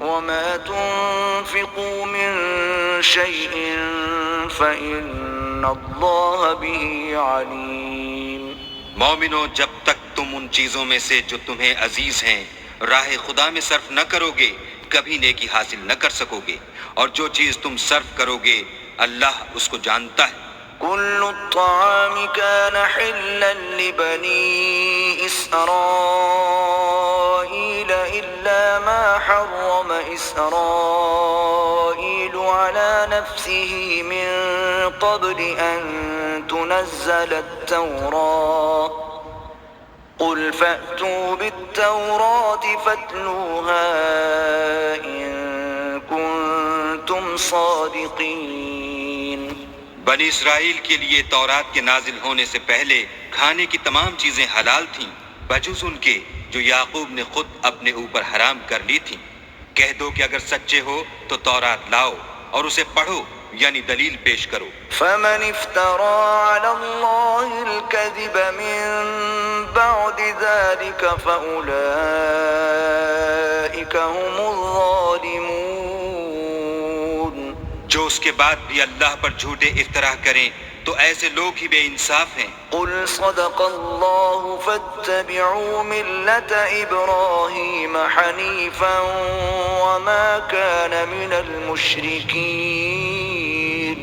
وما تنفقوا من شيء فإن الله به عليم۔ مومنو، جب تک تم ان چیزوں میں سے جو تمہیں عزیز ہیں راہ خدا میں صرف نہ کرو گے کبھی نیکی حاصل نہ کر سکو گے، اور جو چیز تم صرف کرو گے اللہ اس کو جانتا ہے۔ كل الطعام كان حلا لبني إسرائيل إلا ما حرم إسرائيل على نفسه من قبل أن تنزل التوراة قل فأتوا بالتوراة فاتلوها إن كنتم صادقين۔ بنی اسرائیل کے لیے تورات کے نازل ہونے سے پہلے کھانے کی تمام چیزیں حلال تھیں بجز ان کے جو یعقوب نے خود اپنے اوپر حرام کر لی تھیں۔ کہہ دو کہ اگر سچے ہو تو تورات لاؤ اور اسے پڑھو، یعنی دلیل پیش کرو۔ فمن افترى على الله الكذب من بعد ذلك فأولئك هم الظالمون۔ جو اس کے بعد بھی اللہ پر جھوٹے افطرا کریں تو ایسے لوگ ہی بے انصاف ہیں۔ قل صدق الله فاتبعوا ملة إبراهيم حنيفا وما كان من المشركين۔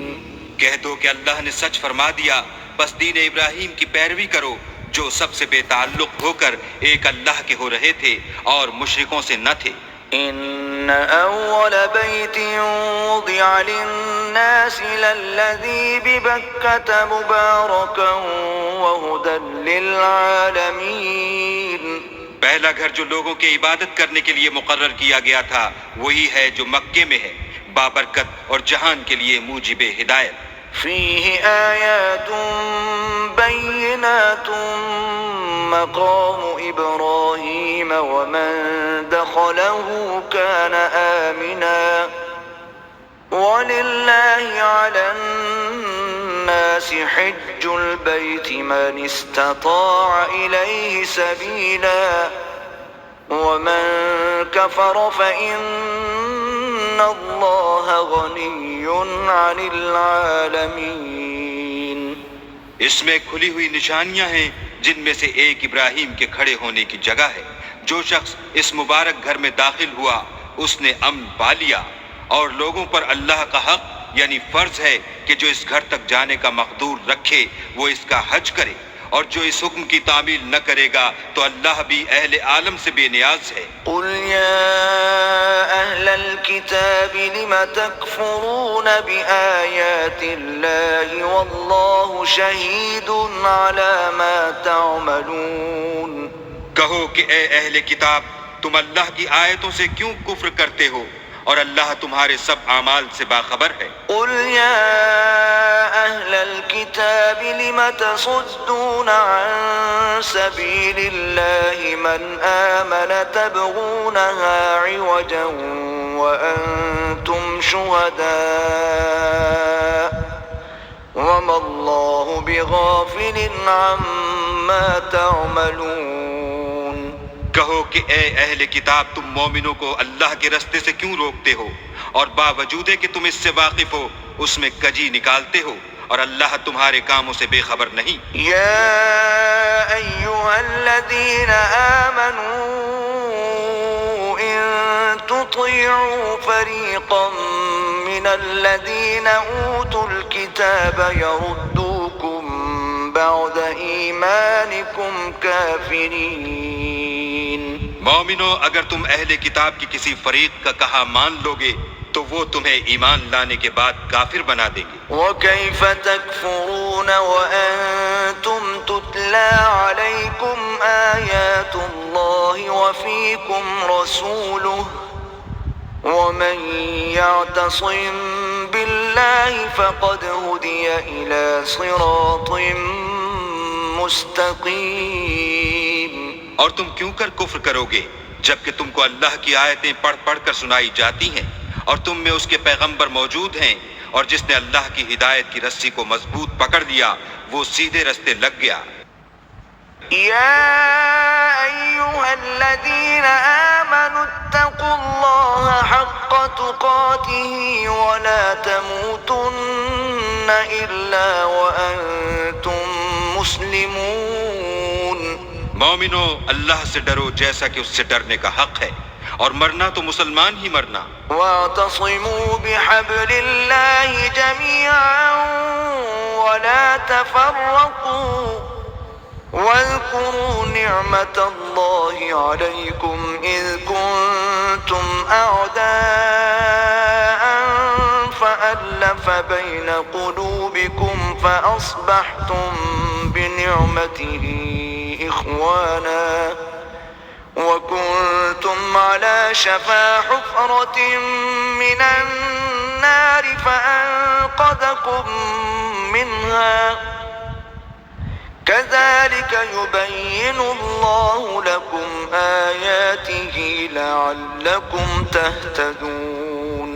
کہہ دو کہ اللہ نے سچ فرما دیا، بس دین ابراہیم کی پیروی کرو جو سب سے بے تعلق ہو کر ایک اللہ کے ہو رہے تھے اور مشرکوں سے نہ تھے۔ إن أول بيت وضع للناس للذي ببكة مباركا وهدى للعالمين۔ پہلا گھر جو لوگوں کے عبادت کرنے کے لیے مقرر کیا گیا تھا وہی ہے جو مکے میں ہے، بابرکت اور جہان کے لیے موجب ہدایت۔ فيه آيات بينات مقام إبراهيم ومن دخله كان آمنا ولله على الناس حج البيت من استطاع إليه سبيلا ومن كفر فإن الله غني عن العالمين۔ اس میں کھلی ہوئی نشانیاں ہیں جن میں سے ایک ابراہیم کے کھڑے ہونے کی جگہ ہے۔ جو شخص اس مبارک گھر میں داخل ہوا اس نے امن پا لیا، اور لوگوں پر اللہ کا حق یعنی فرض ہے کہ جو اس گھر تک جانے کا مقدور رکھے وہ اس کا حج کرے، اور جو اس حکم کی تعمیل نہ کرے گا تو اللہ بھی اہل عالم سے بے نیاز ہے۔ قل يا أهل الكتاب لم تكفرون بآيات الله والله شهيد على ما تعملون۔ کہو کہ اے اہل کتاب، تم اللہ کی آیتوں سے کیوں کفر کرتے ہو اور اللہ تمہارے سب اعمال سے باخبر ہے۔ قل يا أهل الكتاب لم تصدون عن سبيل الله من آمن تبغونها عوجا وأنتم شهداء وما الله بغافل عما تعملون۔ کہو کہ اے اہل کتاب، تم مومنوں کو اللہ کے رستے سے کیوں روکتے ہو، اور باوجود کہ تم اس سے واقف ہو اس میں کجی نکالتے ہو، اور اللہ تمہارے کاموں سے بے خبر نہیں۔ یا ایھا الذین آمنوا ان تطیعوا فریقا من الذین اوتوا الکتاب یردوکم بعد ایمانکم کافرین۔ مومنو، اگر تم اہل کتاب کی کسی فریق کا کہا مان لوگے تو وہ تمہیں ایمان لانے کے بعد کافر بنا دیں گے۔ وَكَيْفَ تَكْفُرُونَ وَأَنْتُمْ تُتْلَى عَلَيْكُمْ آيَاتُ اللَّهِ وَفِيكُمْ رَسُولُهُ وَمَنْ يَعْتَصِمْ بِاللَّهِ فَقَدْ هُدِيَ إِلَى صِرَاطٍ مُسْتَقِيمٍ۔ اور تم کیوں کر کفر کرو گے جبکہ تم کو اللہ کی آیتیں پڑھ پڑھ کر سنائی جاتی ہیں اور تم میں اس کے پیغمبر موجود ہیں، اور جس نے اللہ کی ہدایت کی رسی کو مضبوط پکڑ لیا وہ سیدھے رستے لگ گیا۔ یا ایھا الذین آمنوا اتقوا اللہ تقاته ولا تموتن إلا وأنتم مسلمون. مومنو، اللہ سے ڈرو جیسا کہ اس سے ڈرنے کا حق ہے، اور مرنا تو مسلمان ہی مرنا. واعتصموا بحبل الله جميعا ولا تفرقوا واذكروا نعمة الله عليكم إذ كنتم أعداء فألف بين قلوبكم فأصبحتم بنعمته إخوانا وكنتم على شفا حفرة من النار فأنقذكم منها كذلك يبين الله لكم آياته لعلكم تهتدون.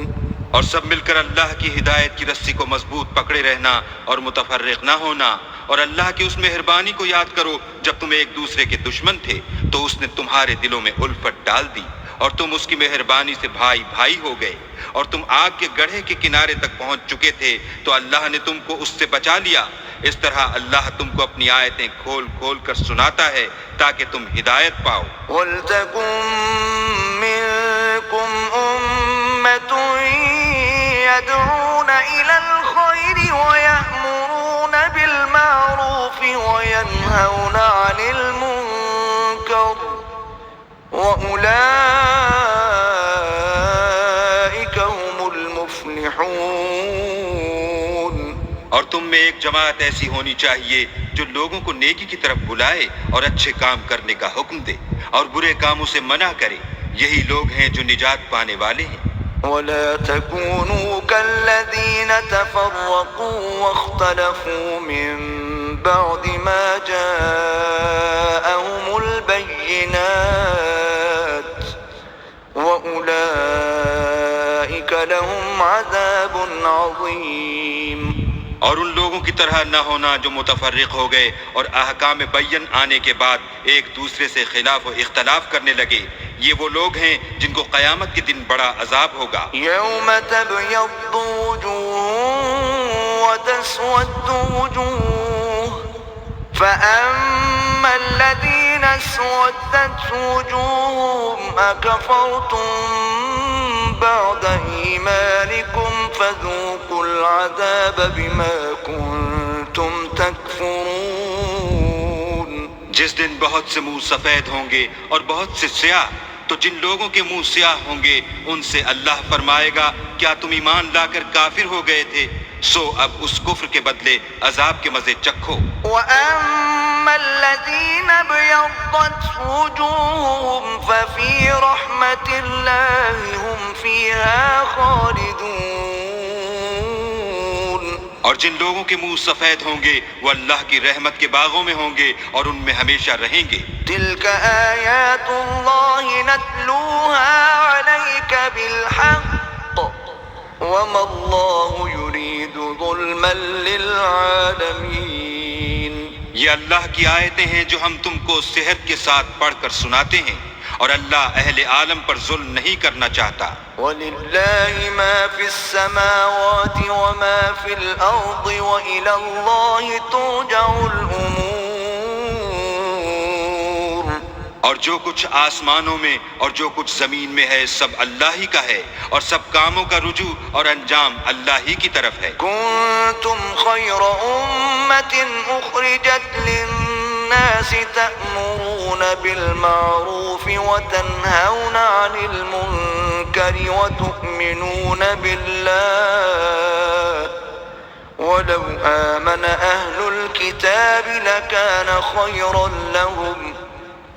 اور سب مل کر اللہ کی ہدایت کی رسی کو مضبوط پکڑے رہنا اور متفرق نہ ہونا، اور اللہ کی اس مہربانی کو یاد کرو جب تم ایک دوسرے کے دشمن تھے تو اس نے تمہارے دلوں میں الفت ڈال دی اور تم اس کی مہربانی سے بھائی بھائی ہو گئے، اور تم آگ کے گڑھے کے کنارے تک پہنچ چکے تھے تو اللہ نے تم کو اس سے بچا لیا. اس طرح اللہ تم کو اپنی آیتیں کھول کھول کر سناتا ہے تاکہ تم ہدایت پاؤ. وَلْتَكُن مِّنكُمْ أُمَّةٌ يَدْعُونَ إِلَى الْخَيْرِ وَيَأْمُرُونَ بِالْمَعْرُوفِ وَيَنْهَوْنَ عَنِ الْمُنكَرِ وَأُولَئِكَ هُمُ الْمُفْلِحُونَ. اور تم میں ایک جماعت ایسی ہونی چاہیے جو لوگوں کو نیکی کی طرف بلائے اور اچھے کام کرنے کا حکم دے اور برے کاموں سے منع کرے. یہی لوگ ہیں جو نجات پانے والے ہیں. ولا تكونوا كالذين تفرقوا واختلفوا من بعد ما جاءهم البينات وأولئك لهم عذاب عظيم. اور ان لوگوں کی طرح نہ ہونا جو متفرق ہو گئے اور احکام بین آنے کے بعد ایک دوسرے سے خلاف و اختلاف کرنے لگے. یہ وہ لوگ ہیں جن کو قیامت کے دن بڑا عذاب ہوگا. یوم تبیض وجوہ وتسود وجوہ فأما الذين اسودت وجوههم أكفرتم بعد إيمانكم فذوقوا العذاب بما كنتم تكفرون. جس دن بہت سے منہ سفید ہوں گے اور بہت سے سیاہ، تو جن لوگوں کے منہ سیاہ ہوں گے ان سے اللہ فرمائے گا کیا تم ایمان لا کر کافر ہو گئے تھے؟ سو اب اس کفر کے بدلے عذاب کے مزے چکھو. وَأَمَّا الَّذِينَ ابْيَضَّتْ وُجُوهُهُمْ فَفِي رَحْمَةِ اللَّهِ هُمْ فِيهَا خَالِدُونَ. اور جن لوگوں کے منہ سفید ہوں گے وہ اللہ کی رحمت کے باغوں میں ہوں گے اور ان میں ہمیشہ رہیں گے. تِلْكَ آيَاتُ اللَّهِ نَتْلُوهَا عَلَيْكَ بِالْحَقِّ وَمَا اللَّهُ يُرِيدُ ظُلْمًا لِلْعَالَمِينَ. یہ اللہ کی آیتیں ہیں جو ہم تم کو صحت کے ساتھ پڑھ کر سناتے ہیں، اور اللہ اہل عالم پر ظلم نہیں کرنا چاہتا. وَلِلَّهِ مَا فِي السَّمَاوَاتِ وَمَا فِي الْأَرْضِ وَإِلَى اللَّهِ تُرْجَعُ الْأُمُورُ. اور جو کچھ آسمانوں میں اور جو کچھ زمین میں ہے سب اللہ ہی کا ہے، اور سب کاموں کا رجوع اور انجام اللہ ہی کی طرف ہے. كنتم خير أمة أخرجت للناس تأمرون بالمعروف وتنهون عن المنكر وتؤمنون بالله ولو آمن أهل الكتاب لكان خيرا لهم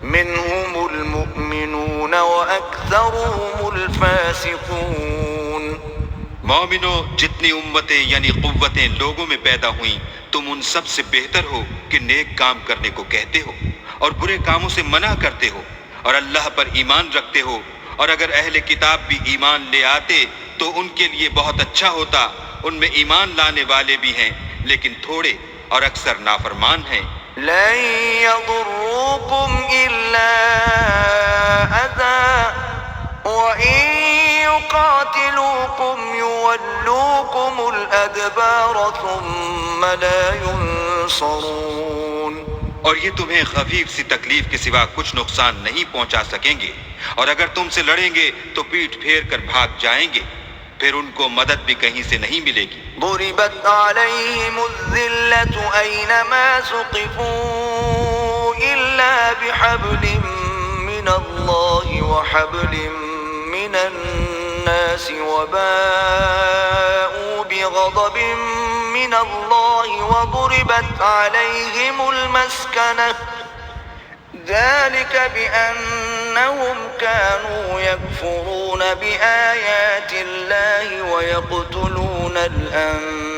منهم المؤمنون وأكثرهم الفاسقون. مومنو، جتنی امتیں یعنی قوتیں لوگوں میں پیدا ہوئیں تم ان سب سے بہتر ہو کہ نیک کام کرنے کو کہتے ہو اور برے کاموں سے منع کرتے ہو اور اللہ پر ایمان رکھتے ہو. اور اگر اہل کتاب بھی ایمان لے آتے تو ان کے لیے بہت اچھا ہوتا. ان میں ایمان لانے والے بھی ہیں لیکن تھوڑے اور اکثر نافرمان ہیں. لن يضروكم إلا أذى وإن يقاتلوكم يولوكم الأدبار ثم لا ينصرون. اور یہ تمہیں خفیف سی تکلیف کے سوا کچھ نقصان نہیں پہنچا سکیں گے، اور اگر تم سے لڑیں گے تو پیٹھ پھیر کر بھاگ جائیں گے، پھر ان کو مدد بھی کہیں سے نہیں ملے گی. ضربت عليهم الذلة أينما ثقفوا إلا بحبل من الله وحبل من الناس وباءوا بغضب من الله وضربت عليهم المسكنة ذلك بأنهم كانوا يكفرون بآيات الله ويقتلون الأنبياء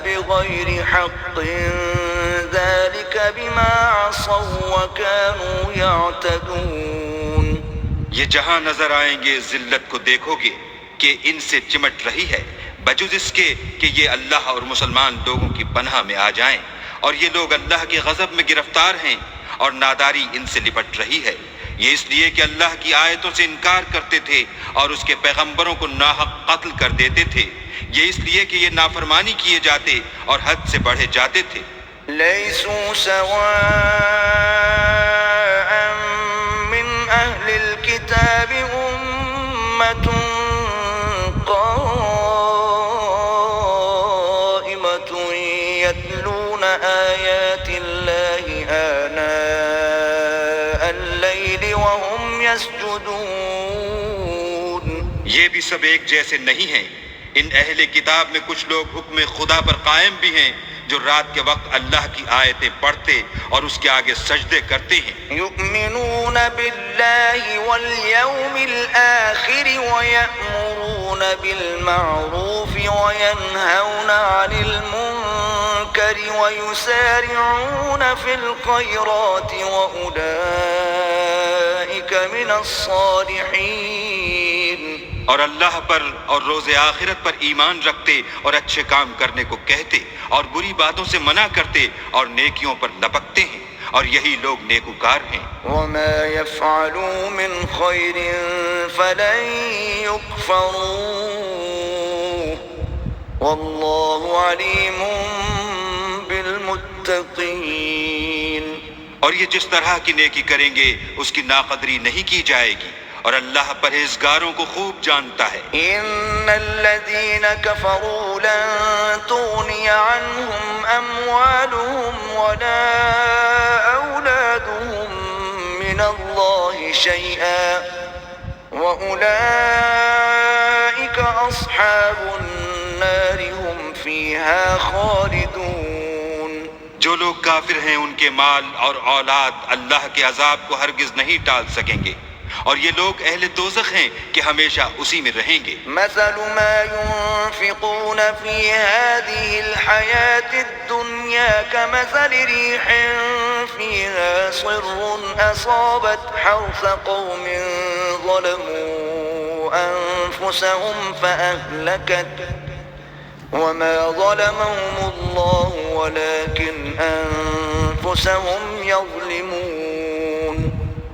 بغير حق ذلك بما عصوا وكانوا يعتدون. یہ جہاں نظر آئیں گے ذلت کو دیکھو گے کہ ان سے چمٹ رہی ہے، بجز اس کے کہ یہ اللہ اور مسلمان لوگوں کی پناہ میں آ جائیں، اور یہ لوگ اللہ کے غضب میں گرفتار ہیں اور ناداری ان سے لپٹ رہی ہے. یہ اس لیے کہ اللہ کی آیتوں سے انکار کرتے تھے اور اس کے پیغمبروں کو ناحق قتل کر دیتے تھے. یہ اس لیے کہ یہ نافرمانی کیے جاتے اور حد سے بڑھے جاتے تھے. ليسوا سواء من أهل الكتاب أمة قائمة يتلون آيات الله آناء الليل وهم يسجدون. یہ بھی سب ایک جیسے نہیں ہیں. ان اہل کتاب میں کچھ لوگ حکم خدا پر قائم بھی ہیں جو رات کے وقت اللہ کی آیتیں پڑھتے اور اس کے آگے سجدے کرتے ہیں. يؤمنون بالله واليوم الآخر ويأمرون بالمعروف وينهون عن المنكر ويسارعون في الخيرات وأولئك من الصالحين. اور اللہ پر اور روز آخرت پر ایمان رکھتے اور اچھے کام کرنے کو کہتے اور بری باتوں سے منع کرتے اور نیکیوں پر لپکتے ہیں، اور یہی لوگ نیکوکار ہیں. وما يفعلوا من خير فلن يكفروه والله عليم بالمتقين. اور یہ جس طرح کی نیکی کریں گے اس کی ناقدری نہیں کی جائے گی، اور اللہ پرہیزگاروں کو خوب جانتا ہے. ان الذين كفروا لن تغني عنهم اموالهم ولا اولادهم من الله شيئا واولئك اصحاب النار هم فيها خالدون. جو لوگ کافر ہیں ان کے مال اور اولاد اللہ کے عذاب کو ہرگز نہیں ٹال سکیں گے، اور یہ لوگ اہل دوزخ ہیں کہ ہمیشہ اسی میں رہیں گے. مثل ما ينفقون في هذه الحياة الدنيا كمثل ريح فيها صر أصابت حرث قوم ظلموا أنفسهم فأهلكت وما ظلمهم الله ولكن أنفسهم يظلمون.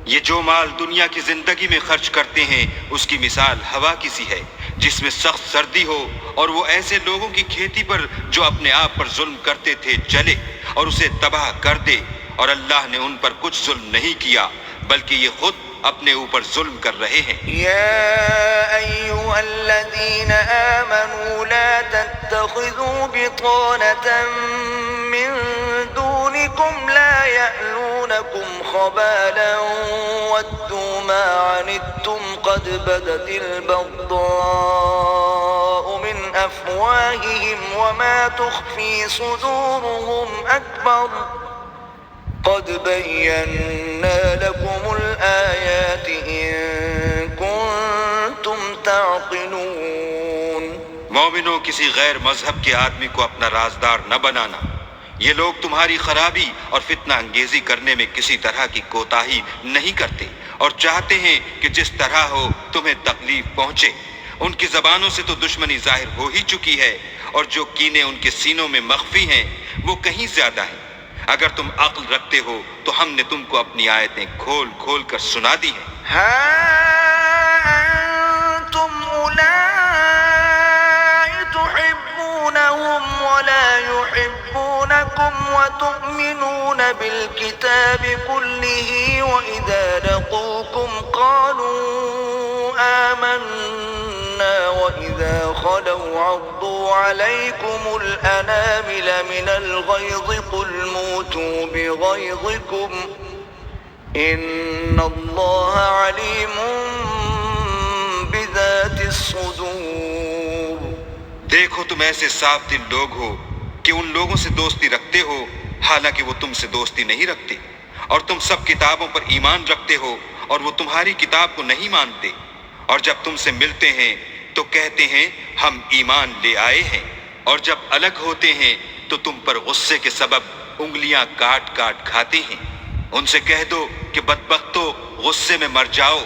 یہ جو مال دنیا کی زندگی میں خرچ کرتے ہیں اس کی مثال ہوا کی سی ہے جس میں سخت سردی ہو اور وہ ایسے لوگوں کی کھیتی پر جو اپنے آپ پر ظلم کرتے تھے چلے اور اسے تباہ کر دے، اور اللہ نے ان پر کچھ ظلم نہیں کیا بلکہ یہ خود اپنے اوپر ظلم کر رہے ہیں. يا أيها الذين آمنوا لا تتخذوا بطانة من دونكم لا يألونكم خبالا ودوا ما عنتم قد بدت البغضاء من أفواههم وما تخفي صدورهم أكبر قد بينا لكم الآيات إن كنتم تعقلون. مومنوں، کسی غیر مذہب کے آدمی کو اپنا رازدار نہ بنانا. یہ لوگ تمہاری خرابی اور فتنہ انگیزی کرنے میں کسی طرح کی کوتاہی نہیں کرتے اور چاہتے ہیں کہ جس طرح ہو تمہیں تکلیف پہنچے. ان کی زبانوں سے تو دشمنی ظاہر ہو ہی چکی ہے، اور جو کینے ان کے سینوں میں مخفی ہیں وہ کہیں زیادہ ہیں. اگر تم عقل رکھتے ہو تو ہم نے تم کو اپنی آیتیں کھول کھول کر سنا دی ہیں ها أنتم أولئك تحبونهم ولا يحبونكم وتؤمنون بالكتاب كله وإذا لقوكم قالوا آمنا وإذا خلوا عضوا عليكم الأنامل من الغيظ قل موتوا بغيظكم إن الله عليم بذات الصدور. دیکھو تم ایسے صاف دل لوگ ہو کہ ان لوگوں سے دوستی رکھتے ہو حالانکہ وہ تم سے دوستی نہیں رکھتے، اور تم سب کتابوں پر ایمان رکھتے ہو اور وہ تمہاری کتاب کو نہیں مانتے، اور جب تم سے ملتے ہیں تو کہتے ہیں ہم ایمان لے آئے ہیں، اور جب الگ ہوتے ہیں تو تم پر غصے کے سبب انگلیاں کاٹ کاٹ کھاتے ہیں. ان سے کہہ دو کہ بدبختو غصے میں مر جاؤ،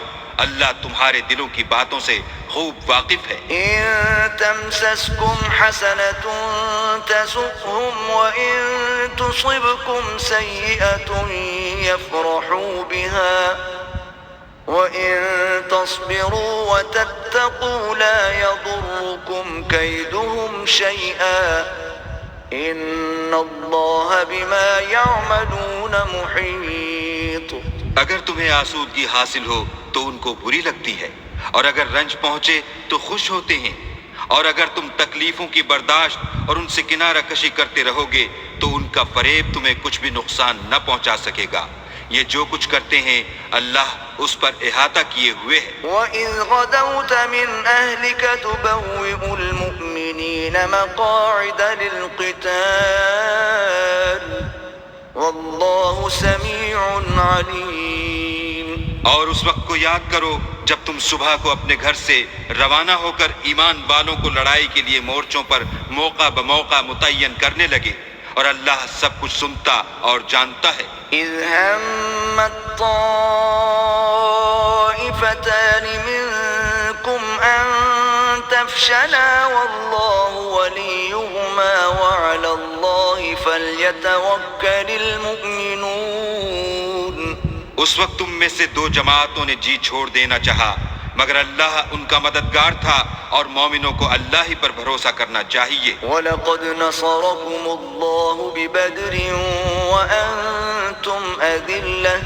اللہ تمہارے دلوں کی باتوں سے خوب واقف ہے. إن تمسسكم حسنة تسؤهم وإن تصبكم سيئة يفرحوا بها وإن تصبروا وتتقوا لا يضركم كيدهم شيئا إن الله بما يعملون محيط. اگر تمہیں آسودگی حاصل ہو تو ان کو بری لگتی ہے، اور اگر رنج پہنچے تو خوش ہوتے ہیں، اور اگر تم تکلیفوں کی برداشت اور ان سے کنارہ کشی کرتے رہو گے تو ان کا فریب تمہیں کچھ بھی نقصان نہ پہنچا سکے گا. یہ جو کچھ کرتے ہیں اللہ اس پر احاطہ کیے ہوئے ہے. وَإِذْ غَدَوْتَ مِنْ أَهْلِكَ تُبَوِّئُ الْمُؤْمِنِينَ مَقَاعِدَ لِلْقِتَالِ وَاللَّهُ سَمِيعٌ عَلِيمٌ. اور اس وقت کو یاد کرو جب تم صبح کو اپنے گھر سے روانہ ہو کر ایمان والوں کو لڑائی کے لیے مورچوں پر موقع بموقع متعین کرنے لگے، اور اللہ سب کچھ سنتا اور جانتا ہے. إِذْ هَمَّتْ طَائِفَتَانِ مِنْكُمْ أَنْ تَفْشَلَا وَاللَّهُ وَلِيُّهُمَا وَعَلَى اللَّهِ فَلْيَتَوَكَّلِ الْمُؤْمِنُونَ. اس وقت تم میں سے دو جماعتوں نے جی چھوڑ دینا چاہا، مگر اللہ ان کا مددگار تھا اور مومنوں کو اللہ ہی پر بھروسہ کرنا چاہیے. وَلَقَدْ نَصَرَكُمُ اللَّهُ بِبَدْرٍ وَأَنْتُمْ أَذِلَّةٌ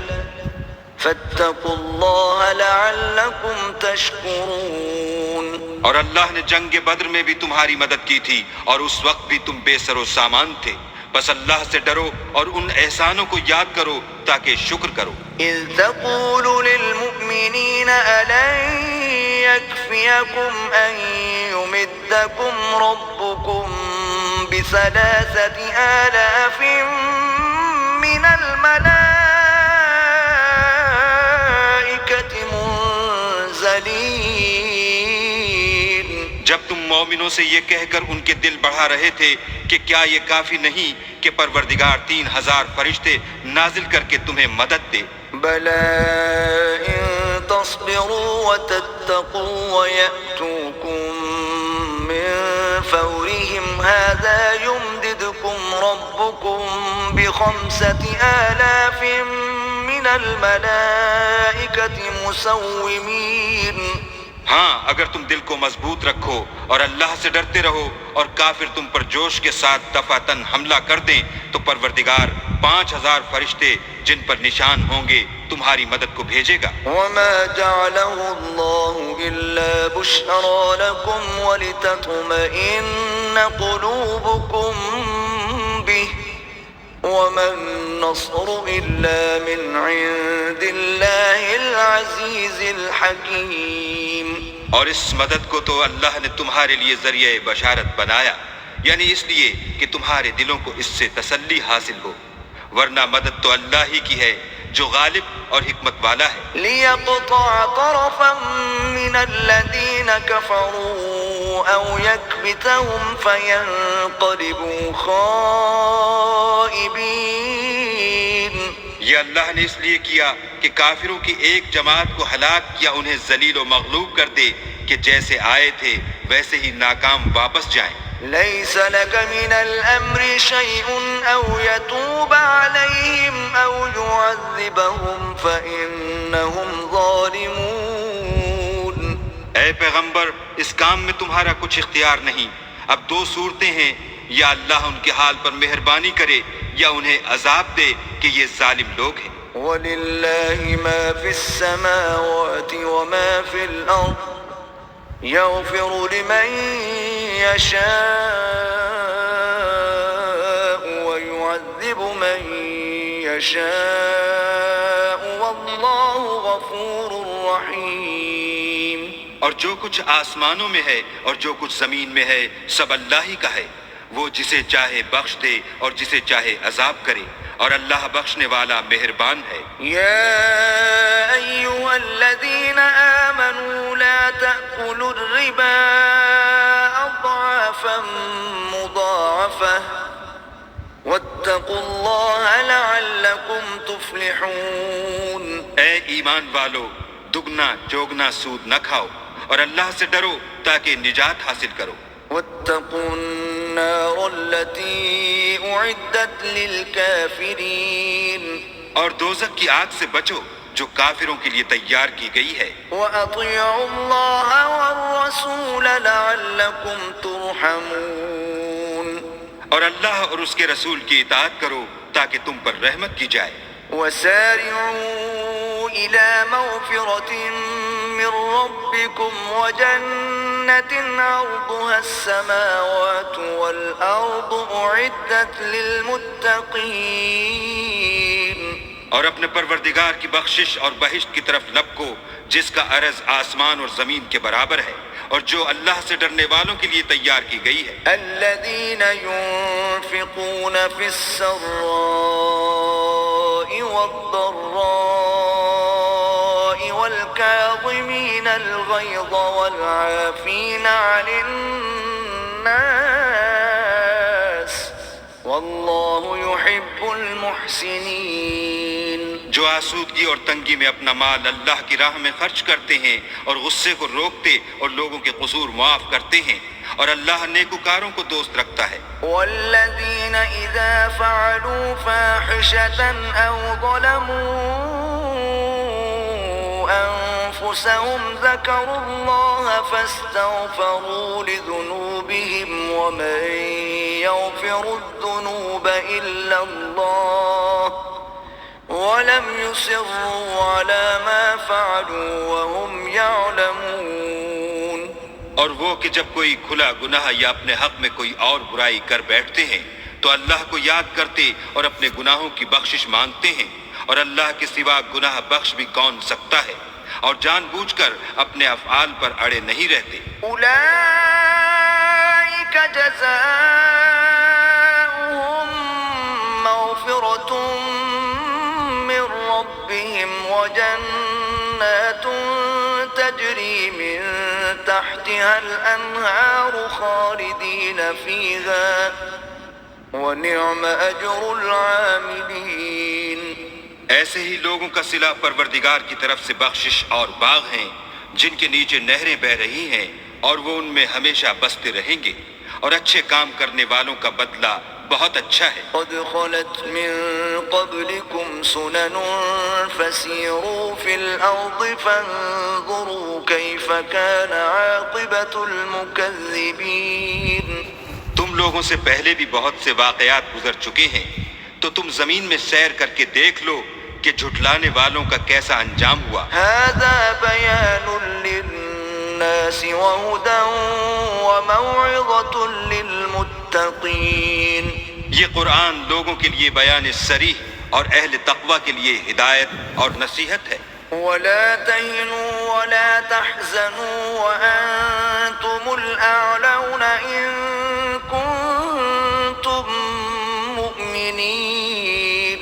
فَاتَّقُوا اللَّهَ لَعَلَّكُمْ تَشْكُرُونَ. اور اللہ نے جنگ بدر میں بھی تمہاری مدد کی تھی اور اس وقت بھی تم بے سر و سامان تھے، بس اللہ سے ڈرو اور ان احسانوں کو یاد کرو تاکہ شکر کرو. إِذْ تَقُولُ لِلْمُؤْمِنِينَ أَلَنْ يَكْفِيَكُمْ أَنْ يُمِدَّكُمْ رَبُّكُمْ ب3,000 مِّنَ الْمَلَائِكَةِ مُنْزَلِينَ. جب تم مومنوں سے یہ کہہ کر ان کے دل بڑھا رہے تھے کہ کیا یہ کافی نہیں کہ پروردگار 3,000 فرشتے نازل کر کے تمہیں مدد دے. بَلَىٰ إِن تَصْبِرُوا وَتَتَّقُوا وَيَأْتُوكُم مِّن فَوْرِهِمْ هَٰذَا يُمْدِدْكُمْ رَبُّكُم ب5,000 مِّنَ الْمَلَائِكَةِ مُسَوِّمِينَ. ہاں اگر تم دل کو مضبوط رکھو اور اللہ سے ڈرتے رہو اور کافر تم پر جوش کے ساتھ دفعتاً حملہ کر دیں تو پروردگار 5,000 فرشتے جن پر نشان ہوں گے تمہاری مدد کو بھیجے گا. وَمَا جَعَلَهُ اللَّهُ إِلَّا بُشْرَىٰ لَكُمْ وَلِتَطْمَئِنَّ قُلُوبُكُم بِهِ وَمَا النَّصْرُ إِلَّا مِنْ عِندِ اللَّهِ الْعَزِيزِ الْحَكِيمِ. اور اس مدد کو تو اللہ نے تمہارے لیے ذریعہ بشارت بنایا، یعنی اس لیے کہ تمہارے دلوں کو اس سے تسلی حاصل ہو، ورنہ مدد تو اللہ ہی کی ہے جو غالب اور حکمت والا ہے. لِيَقْطَعَ طَرَفًا مِّنَ الَّذِينَ كَفَرُوا أَوْ يَكْبِتَهُمْ فَيَنقَلِبُوا خَائِبِينَ. یہ اللہ نے اس لیے کیا کہ کافروں کی ایک جماعت کو ہلاک یا انہیں ذلیل و مغلوب کر دے کہ جیسے آئے تھے ویسے ہی ناکام واپس جائیں. لَيْسَ لَكَ مِنَ الْأَمْرِ شَيْءٌ أَوْ يَتُوبَ عَلَيْهِمْ أَوْ يُعَذِّبَهُمْ فَإِنَّهُمْ ظَالِمُونَ. ظالمون. اے پیغمبر اس کام میں تمہارا کچھ اختیار نہیں. اب دو صورتیں ہیں، یا اللہ ان کے حال پر مہربانی کرے یا انہیں عذاب دے کہ یہ ظالم لوگ ہیں. وَلِلَّهِ مَا فِي السَّمَاوَاتِ وَمَا فِي الْأَرْضِ يَغْفِرُ لِمَن يَشَاءُ وَيُعَذِّبُ مَن يَشَاءُ وَاللَّهُ غَفُورٌ رَّحِيمٌ. اور جو کچھ آسمانوں میں ہے اور جو کچھ زمین میں ہے سب اللہ ہی کا ہے. وہ جسے چاہے بخش دے اور جسے چاہے عذاب کرے، اور اللہ بخشنے والا مہربان ہے. يا أيها الذين آمنوا لا تأكلوا الربا أضعافا مضاعفة واتقوا الله لعلكم تفلحون. اے ایمان والو، دگنا چوگنا سود نہ کھاؤ اور اللہ سے ڈرو تاکہ نجات حاصل کرو. واتقوا النار التي أعدت للكافرين. اور دوزخ کی آگ سے بچو جو کافروں کے لیے تیار کی گئی ہے. وأطيعوا الله والرسول لعلكم ترحمون. اور اللہ اور اس کے رسول کی اطاعت کرو تاکہ تم پر رحمت کی جائے. وسارعوا إلى مغفرة من ربكم وجنة عرضها السماوات والأرض أعدت للمتقين. اور اپنے پروردگار کی بخشش اور بہشت کی طرف لپکو جس کا عرض آسمان اور زمین کے برابر ہے اور جو اللہ سے ڈرنے والوں کے لیے تیار کی گئی ہے. الذين ينفقون في السراء والضراء والكاظمين الغيظ والعافين عن الناس والله يحب المحسنين. جو آسودگی اور تنگی میں اپنا مال اللہ کی راہ میں خرچ کرتے ہیں اور غصے کو روکتے اور لوگوں کے قصور معاف کرتے ہیں، اور اللہ نیکوکاروں کو دوست رکھتا ہے. والذين إذا فعلوا فاحشة أو ظلموا أنفسهم ذكروا الله فاستغفروا لذنوبهم ومن يغفر الذنوب إلا الله ولم يصروا على ما فعلوا وهم يعلمون. اور وہ کہ جب کوئی کھلا گناہ یا اپنے حق میں کوئی اور برائی کر بیٹھتے ہیں تو اللہ کو یاد کرتے اور اپنے گناہوں کی بخشش مانگتے ہیں، اور اللہ کے سوا گناہ بخش بھی کون سکتا ہے، اور جان بوجھ کر اپنے افعال پر اڑے نہیں رہتے. أولئك جزاؤهم مغفرة من ربهم وجنات تجري من تحتها الأنهار خالدين فيها ونعم أجر العاملين. ایسے ہی لوگوں کا صلہ پروردگار کی طرف سے بخشش اور باغ ہیں جن کے نیچے نہریں بہ رہی ہیں، اور وہ ان میں ہمیشہ بستے رہیں گے، اور اچھے کام کرنے والوں کا بدلہ بہت اچھا ہے. قد خلت من قبلكم سنن فسيروا في الأرض فانظروا كيف كان عاقبة المكذبين. تم لوگوں سے پہلے بھی بہت سے واقعات گزر چکے ہیں، تو تم زمین میں سیر کر کے دیکھ لو کہ جھٹلانے والوں کا کیسا انجام ہوا. هذا بيان للناس وهدى وموعظة للمتقين. یہ قرآن لوگوں کے لیے بیان صریح اور اہل تقوی کے لیے ہدایت اور نصیحت ہے. ولا تهنوا ولا تحزنوا وأنتم الأعلون إن كنتم مؤمنين.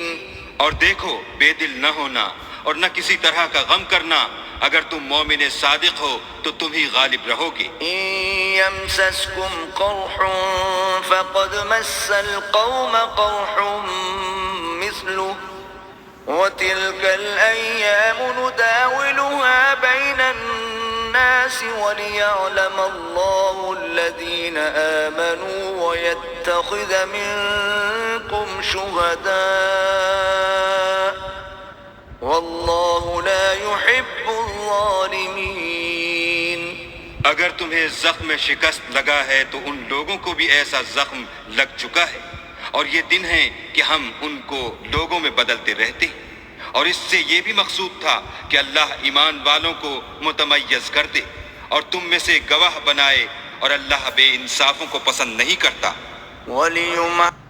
اور دیکھو بے دل نہ ہونا اور نہ کسی طرح کا غم کرنا، اگر تم مومن صادق ہو تو تم ہی غالب رہو گے. إن يمسسكم قرح فقد مس القوم قرح مثله وتلك الأيام نداولها بين الناس وليعلم الله الذين آمنوا ويتخذ منكم شهداء والله لا يحب الظالمين اگر تمہیں زخم شکست لگا ہے تو ان لوگوں کو بھی ایسا زخم لگ چکا ہے، اور یہ دن ہے کہ ہم ان کو لوگوں میں بدلتے رہتے ہیں، اور اس سے یہ بھی مقصود تھا کہ اللہ ایمان والوں کو متمیز کر دے اور تم میں سے گواہ بنائے، اور اللہ بے انصافوں کو پسند نہیں کرتا۔ وَلِيُمَحِّصَ